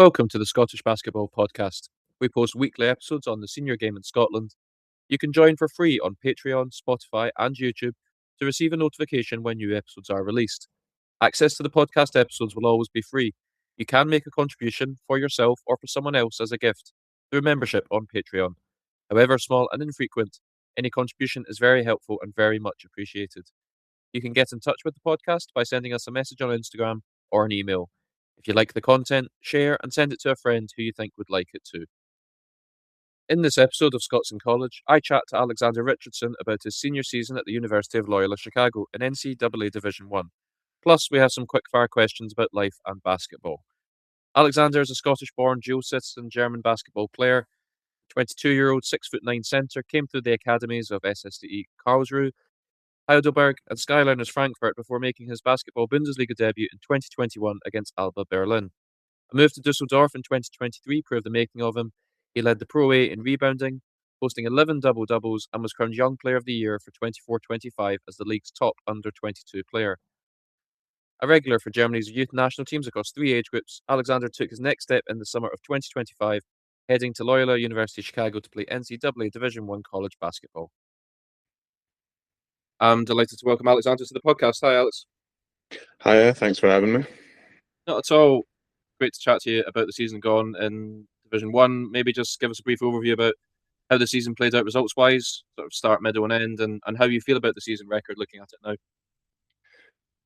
Welcome to the Scottish Basketball Podcast. We post weekly episodes on the senior game in Scotland. You can join for free on Patreon, Spotify, and YouTube to receive a notification when new episodes are released. Access to the podcast episodes will always be free. You can make a contribution for yourself or for someone else as a gift through membership on Patreon. However small and infrequent, any contribution is very helpful and very much appreciated. You can get in touch with the podcast by sending us a message on Instagram or an email. If you like the content, share and send it to a friend who you think would like it too. In this episode of Scots in College, I chat to Alexander Richardson about his senior season at the University of Loyola Chicago in NCAA Division 1. Plus, we have some quickfire questions about life and basketball. Alexander is a Scottish-born dual-citizen German basketball player. 22-year-old 6'9" centre came through the academies of SSC Karlsruhe, Heidelberg and Skyliners Frankfurt before making his Basketball Bundesliga debut in 2021 against Alba Berlin. A move to Düsseldorf in 2023 proved the making of him. He led the ProA in rebounding, posting 11 double-doubles and was crowned Young Player of the Year for 24-25 as the league's top under-22 player. A regular for Germany's youth national teams across 3 age groups, Alexander took his next step in the summer of 2025, heading to Loyola University Chicago to play NCAA Division 1 college basketball. I'm delighted to welcome Alexander to the podcast. Hi, Alex. Hiya, thanks for having me. Not at all. Great to chat to you about the season gone in Division 1. Maybe just give us a brief overview about how the season played out results-wise, sort of start, middle and end, and how you feel about the season record looking at it now.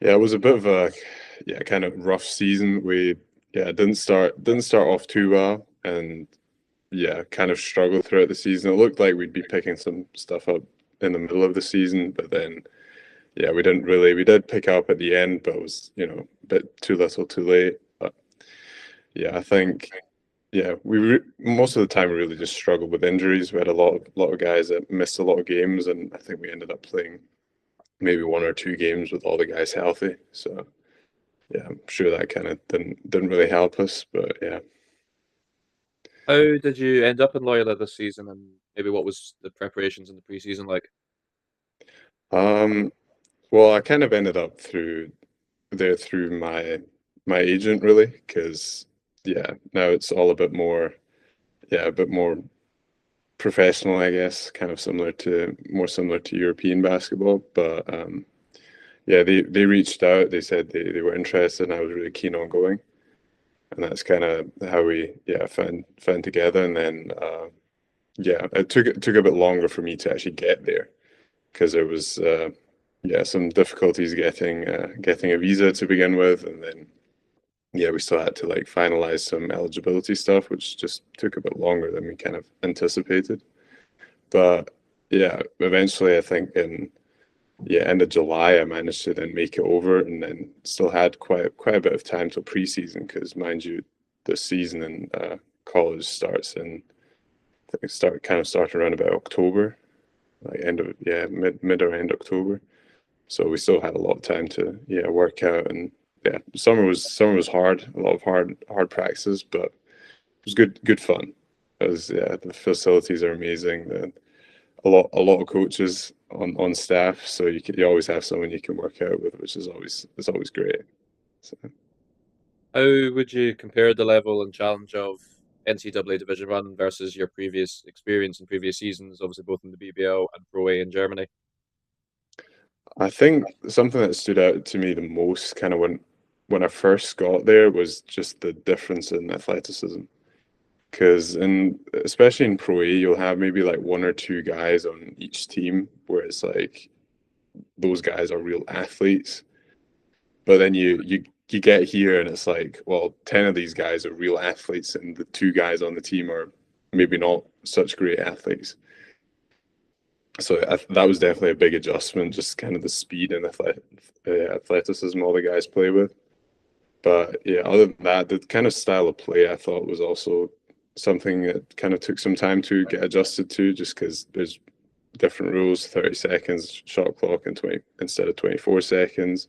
Yeah, it was a bit of a kind of rough season. We didn't start off too well, and kind of struggled throughout the season. It looked like we'd be picking some stuff up in the middle of the season, but then we did pick up at the end, but it was a bit too little too late. But I think most of the time we really just struggled with injuries. We had a lot of guys that missed a lot of games, and I think we ended up playing maybe 1 or 2 games with all the guys healthy. So I'm sure that kind of didn't really help us, but yeah. How did you end up in Loyola this season, and maybe what was the preparations in the preseason like? Well, I kind of ended up through my agent, really, because now it's all a bit more professional, I guess, kind of more similar to European basketball. But they reached out. They said they were interested, and I was really keen on going. And that's kind of how we found together. And then it took a bit longer for me to actually get there, because there was some difficulties getting a visa to begin with, and then we still had to finalize some eligibility stuff, which just took a bit longer than we kind of anticipated. But eventually I think in end of July I managed to then make it over, and then still had quite a bit of time till preseason, because mind you, the season in college starts in starting around about October, mid or end October. So we still had a lot of time to work out, and summer was hard, a lot of hard practices, but it was good fun. It was the facilities are amazing. A lot of coaches on staff, so you always have someone you can work out with, which is always great. So. How would you compare the level and challenge of NCAA Division 1 versus your previous experience in previous seasons, obviously both in the BBL and ProA in Germany? I think something that stood out to me the most, kind of when I first got there, was just the difference in athleticism. Because especially in ProA, you'll have maybe 1 or 2 guys on each team where it's those guys are real athletes. But then you get here and it's 10 of these guys are real athletes, and the 2 guys on the team are maybe not such great athletes. So that was definitely a big adjustment, just kind of the speed and athleticism all the guys play with. But other than that, the kind of style of play I thought was also something that kind of took some time to get adjusted to, just because there's different rules, 30 seconds shot clock and 20 instead of 24 seconds.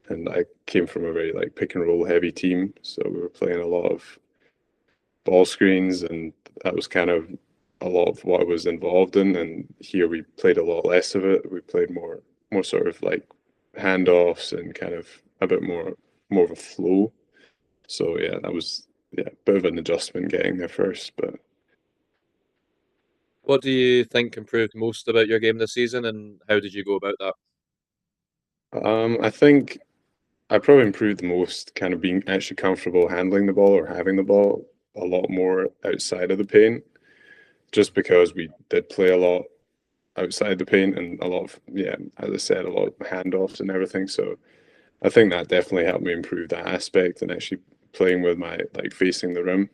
And I came from a very pick and roll heavy team, so we were playing a lot of ball screens, and that was kind of a lot of what I was involved in. And here we played a lot less of it. We played more sort of handoffs and kind of a bit more of a flow. So that was yeah, bit of an adjustment getting there first. But What do you think improved most about your game this season, and how did you go about that? I think I probably improved the most kind of being actually comfortable handling the ball or having the ball a lot more outside of the paint, just because we did play a lot outside the paint and a lot of, yeah, as I said, a lot of handoffs and everything. So I think that definitely helped me improve that aspect and actually playing with my like facing the rim.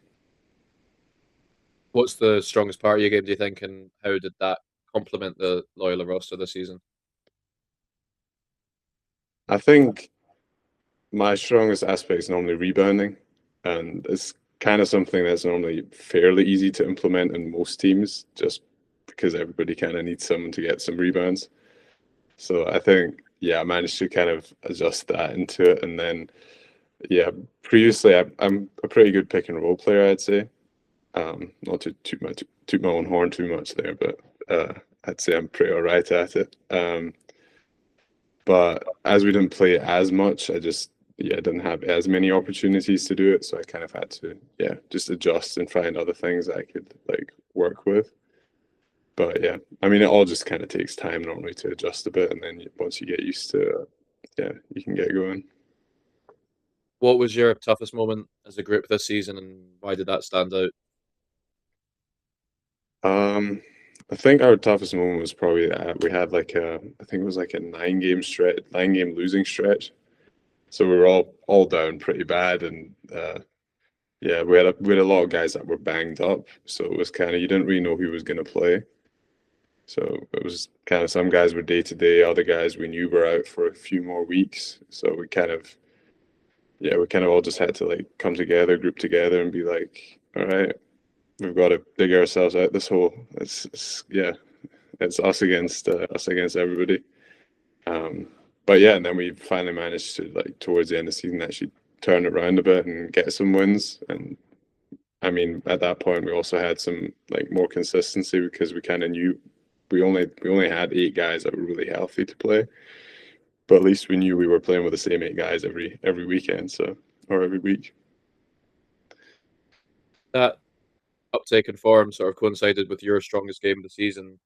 What's the strongest part of your game, do you think, and how did that complement the Loyola roster this season? I think my strongest aspect is normally rebounding, and it's kind of something that's normally fairly easy to implement in most teams, just because everybody kind of needs someone to get some rebounds. So I think, yeah, I managed to kind of adjust that into it, and then yeah, previously I'm a pretty good pick and roll player, I'd say. Not to toot my own horn too much there, but I'd say I'm pretty all right at it. But as we didn't play as much, I just yeah didn't have as many opportunities to do it, so I kind of had to yeah just adjust and find other things I could like work with. But yeah, I mean it all just kind of takes time normally to adjust a bit, and then once you get used to it, yeah, you can get going. What was your toughest moment as a group this season, and why did that stand out? Um, I think our toughest moment was probably that we had like a I think it was like a 9 game stretch, 9 game losing stretch. So we were all down pretty bad, and yeah, we had a lot of guys that were banged up, so it was kind of you didn't really know who was going to play. So it was kind of some guys were day to day, other guys we knew were out for a few more weeks. So we kind of yeah, we kind of all just had to like come together, group together, and be like, all right, we've got to dig ourselves out this hole. It's yeah, it's us against everybody. Um, but yeah, and then we finally managed to like towards the end of the season actually turn it around a bit and get some wins. And I mean, at that point, we also had some like more consistency because we kind of knew we only had 8 guys that were really healthy to play, but at least we knew we were playing with the same 8 guys every weekend, so or every week. That uptake in form sort of coincided with your strongest game of the season,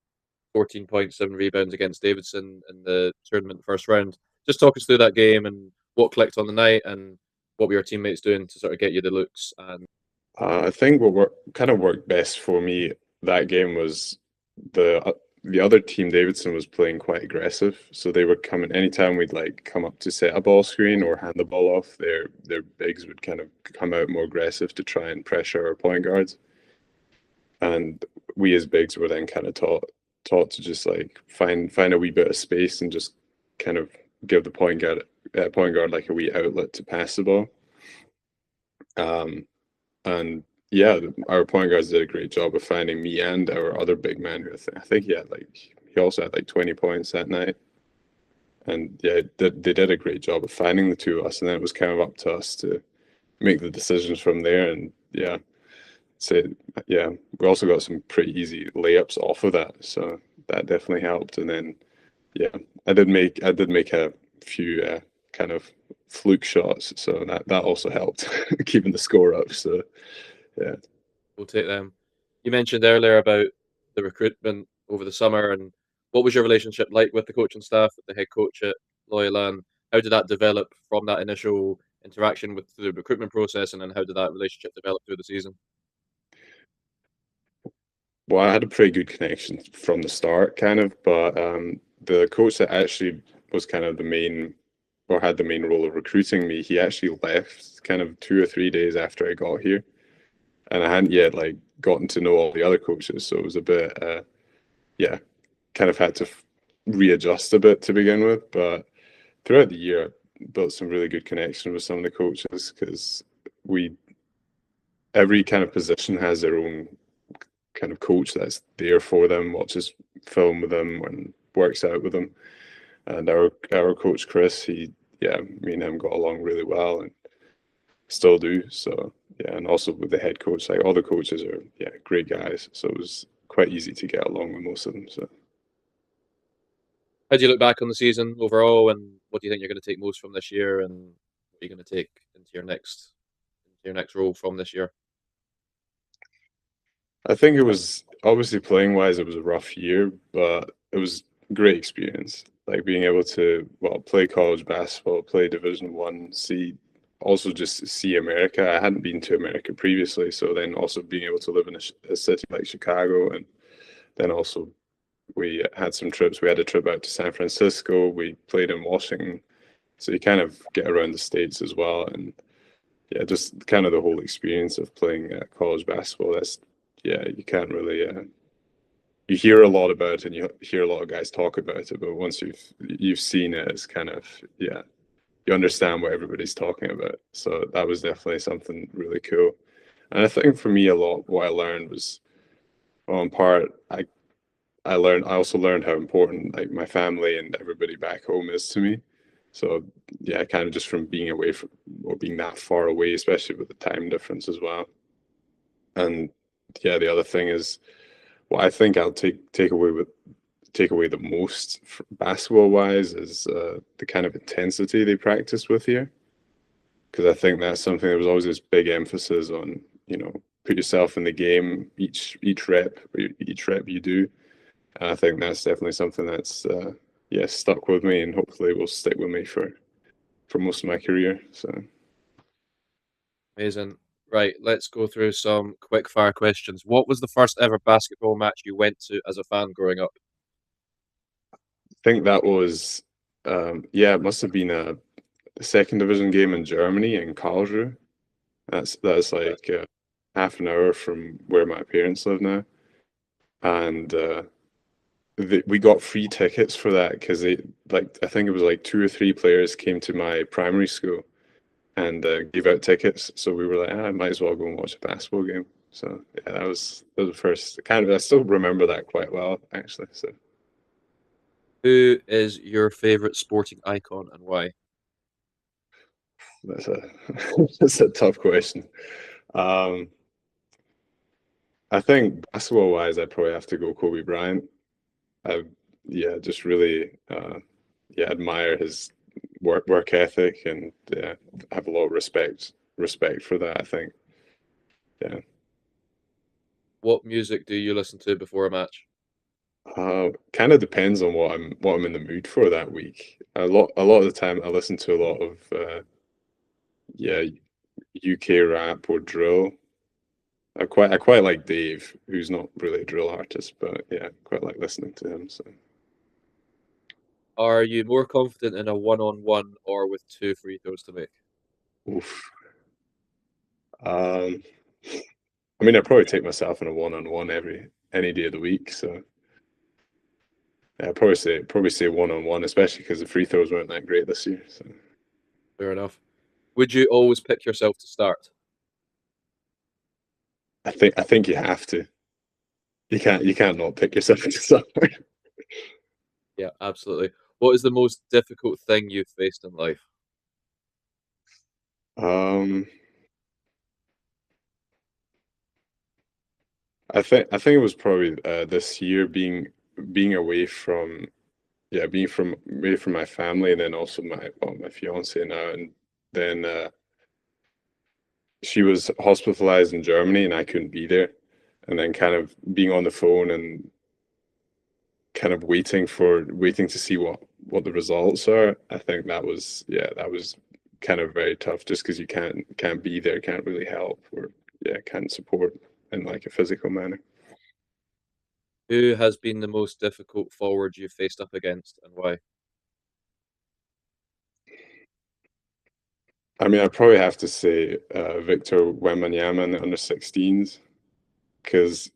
14 points, 7 rebounds against Davidson in the tournament first round. Just talk us through that game and what clicked on the night, and what were your teammates doing to sort of get you the looks. And I think kind of worked best for me that game was the other team, Davidson, was playing quite aggressive, so they were coming anytime we'd like come up to set a ball screen or hand the ball off. Their bigs would kind of come out more aggressive to try and pressure our point guards, and we as bigs were then kind of taught to just like find a wee bit of space and just kind of give the point guard like a wee outlet to pass the ball. Um, And yeah, our point guards did a great job of finding me and our other big man who I think he also had like 20 points that night. And yeah, they did a great job of finding the two of us. And then it was kind of up to us to make the decisions from there. And yeah, so yeah, we also got some pretty easy layups off of that. So that definitely helped. And then yeah, I did make a few kind of fluke shots. So that also helped keeping the score up. So yeah. we'll take them. You mentioned earlier about the recruitment over the summer, and what was your relationship like with the coaching staff, with the head coach at Loyola, and how did that develop from that initial interaction with the recruitment process, and then how did that relationship develop through the season? Well, I had a pretty good connection from the start, kind of, but the coach that actually was kind of the main or had the main role of recruiting me, he actually left kind of 2 or 3 days after I got here, and I hadn't yet like gotten to know all the other coaches, so it was a bit, yeah, kind of had to readjust a bit to begin with. But throughout the year, I built some really good connection with some of the coaches because we every kind of position has their own kind of coach that's there for them, watches film with them and works out with them. And our coach Chris, yeah, me and him got along really well and still do. So yeah, and also with the head coach, like all the coaches are yeah great guys. So it was quite easy to get along with most of them. So How do you look back on the season overall, and what do you think you're going to take most from this year, and what are you going to take into your next your next role from this year? I think it was obviously playing wise, it was a rough year, but it was a great experience. Like being able to, well, play college basketball, play Division 1, see, also just see America. I hadn't been to America previously, so then also being able to live in a city like Chicago, and then also we had some trips. We had a trip out to San Francisco. We played in Washington, so you kind of get around the States as well, and yeah, just kind of the whole experience of playing college basketball. That's yeah, you can't really. You hear a lot about it, and you hear a lot of guys talk about it, but once you've seen it, it's kind of yeah, you understand what everybody's talking about. So that was definitely something really cool. And I think for me, a lot what I learned was, well, in part, I also learned how important like my family and everybody back home is to me. So yeah, kind of just from being away from or being that far away, especially with the time difference as well. And yeah, the other thing is what I think I'll take away the most basketball wise is the kind of intensity they practice with here, because I think that's something there was always this big emphasis on, put yourself in the game each rep you do. And I think that's definitely something that's yeah, stuck with me, and hopefully will stick with me for most of my career. So Amazing. Right, let's go through some quick fire questions. What was the first ever basketball match you went to as a fan growing up? I think that was yeah, it must have been a second division game in Germany in Karlsruhe. That's like half an hour from where my parents live now, and we got free tickets for that because they like I think it was like two or three players came to my primary school and gave out tickets. So we were like, I might as well go and watch a basketball game. So yeah, that was the first kind of. I still remember that quite well actually. So Who is your favorite sporting icon and why? that's a that's a tough question. Um, I think basketball wise, I'd probably have to go Kobe Bryant. I yeah, just really yeah, admire his work ethic, and yeah, have a lot of respect for that, I think. Yeah. What music do you listen to before a match? Kind of depends on what I'm in the mood for that week. A lot of the time I listen to a lot of yeah, UK rap or drill. I quite like Dave, who's not really a drill artist, but yeah, quite like listening to him. So Are you more confident in a one-on-one or with two free throws to make? oof. Um I mean, I probably take myself in a one-on-one any day of the week. So yeah, I'd probably say one-on-one, especially because the free throws weren't that great this year. So Fair enough. Would you always pick yourself to start? I think you have to. You can't not pick yourself to somewhere. Yeah, absolutely. What is the most difficult thing you've faced in life? Um, I think it was probably this year being away from yeah being away from my family, and then also my fiance now, and then she was hospitalized in Germany and I couldn't be there, and then kind of being on the phone and kind of waiting to see what the results are. I think that was kind of very tough, just because you can't be there, can't really help, or yeah, can't support in like a physical manner. Who has been the most difficult forward you've faced up against and why? I mean, I probably have to say Victor Wembanyama in the under 16s, because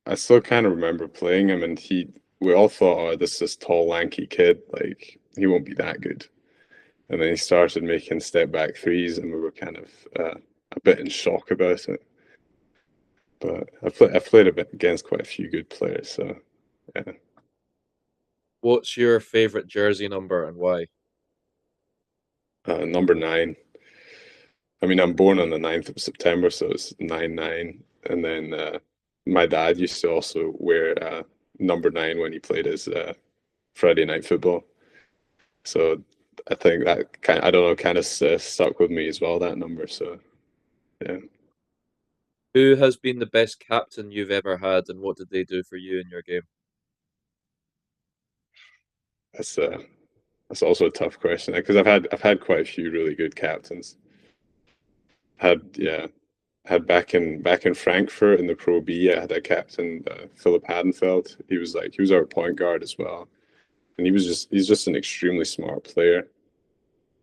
I still kind of remember playing him, and we all thought, oh, this tall, lanky kid, like he won't be that good. And then he started making step back threes, and we were kind of a bit in shock about it. But I've played a bit against quite a few good players, so yeah. What's your favorite jersey number and why? Number 9. I mean, I'm born on the 9th of September, so it's 9-9. And then my dad used to also wear number 9 when he played his Friday night football. So I think that I don't know, kind of stuck with me as well, that number. So Yeah, Who has been the best captain you've ever had, and what did they do for you in your game? that's uh that's also a tough question because I've had quite a few really good captains. Had yeah, had back in Frankfurt in the Pro B, I had a captain, Philip Hadenfeld. He was our point guard as well, and he's just an extremely smart player.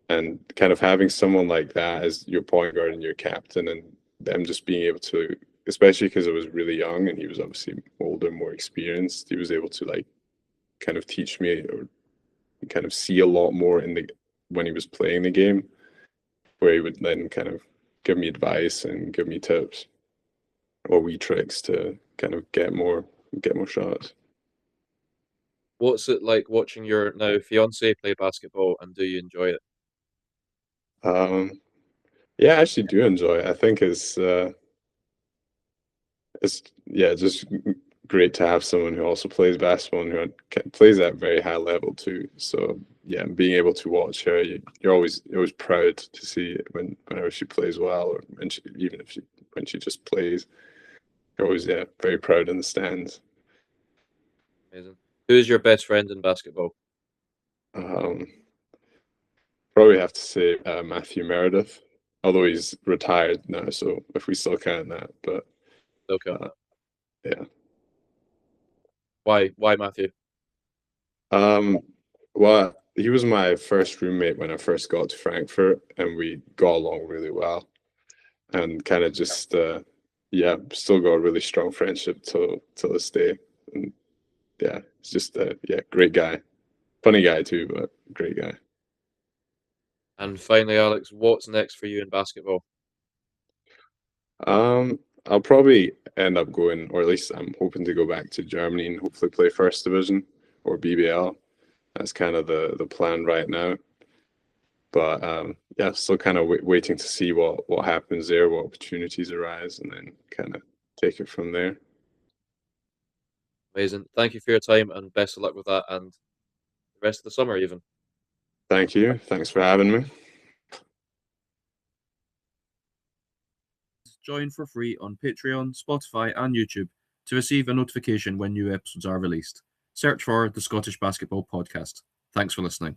And kind of having someone like that as your point guard and your captain, and them just being able to, especially because I was really young and he was obviously older, more experienced, he was able to like kind of teach me or kind of see a lot more in the when he was playing the game, where he would then kind of give me advice and give me tips or wee tricks to kind of get more shots. What's it like watching your now fiance play basketball, and do you enjoy it? Um, yeah, I actually do enjoy it. I think it's yeah, just great to have someone who also plays basketball and who plays at very high level too. So yeah, being able to watch her, you're always proud to see it whenever she plays well, or even if when she just plays, you're always very proud in the stands. Amazing. Who is your best friend in basketball? Um, Probably have to say Matthew Meredith, although he's retired now, so if we still count that, but Still count uh, that. yeah. Why? Why Matthew? Um, well, he was my first roommate when I first got to Frankfurt, and we got along really well, and kind of just yeah, still got a really strong friendship till this day. And yeah, it's just yeah, great guy, funny guy too, but great guy. And finally, Alex, what's next for you in basketball? I'll probably end up going, or at least I'm hoping to go back to Germany and hopefully play First Division or BBL. That's kind of the plan right now. But yeah, still kind of waiting to see what happens there, what opportunities arise, and then kind of take it from there. Amazing. Thank you for your time, and best of luck with that and the rest of the summer, even. Thank you. Thanks for having me. Join for free on Patreon, Spotify, and YouTube to receive a notification when new episodes are released. Search for the Scottish Basketball Podcast. Thanks for listening.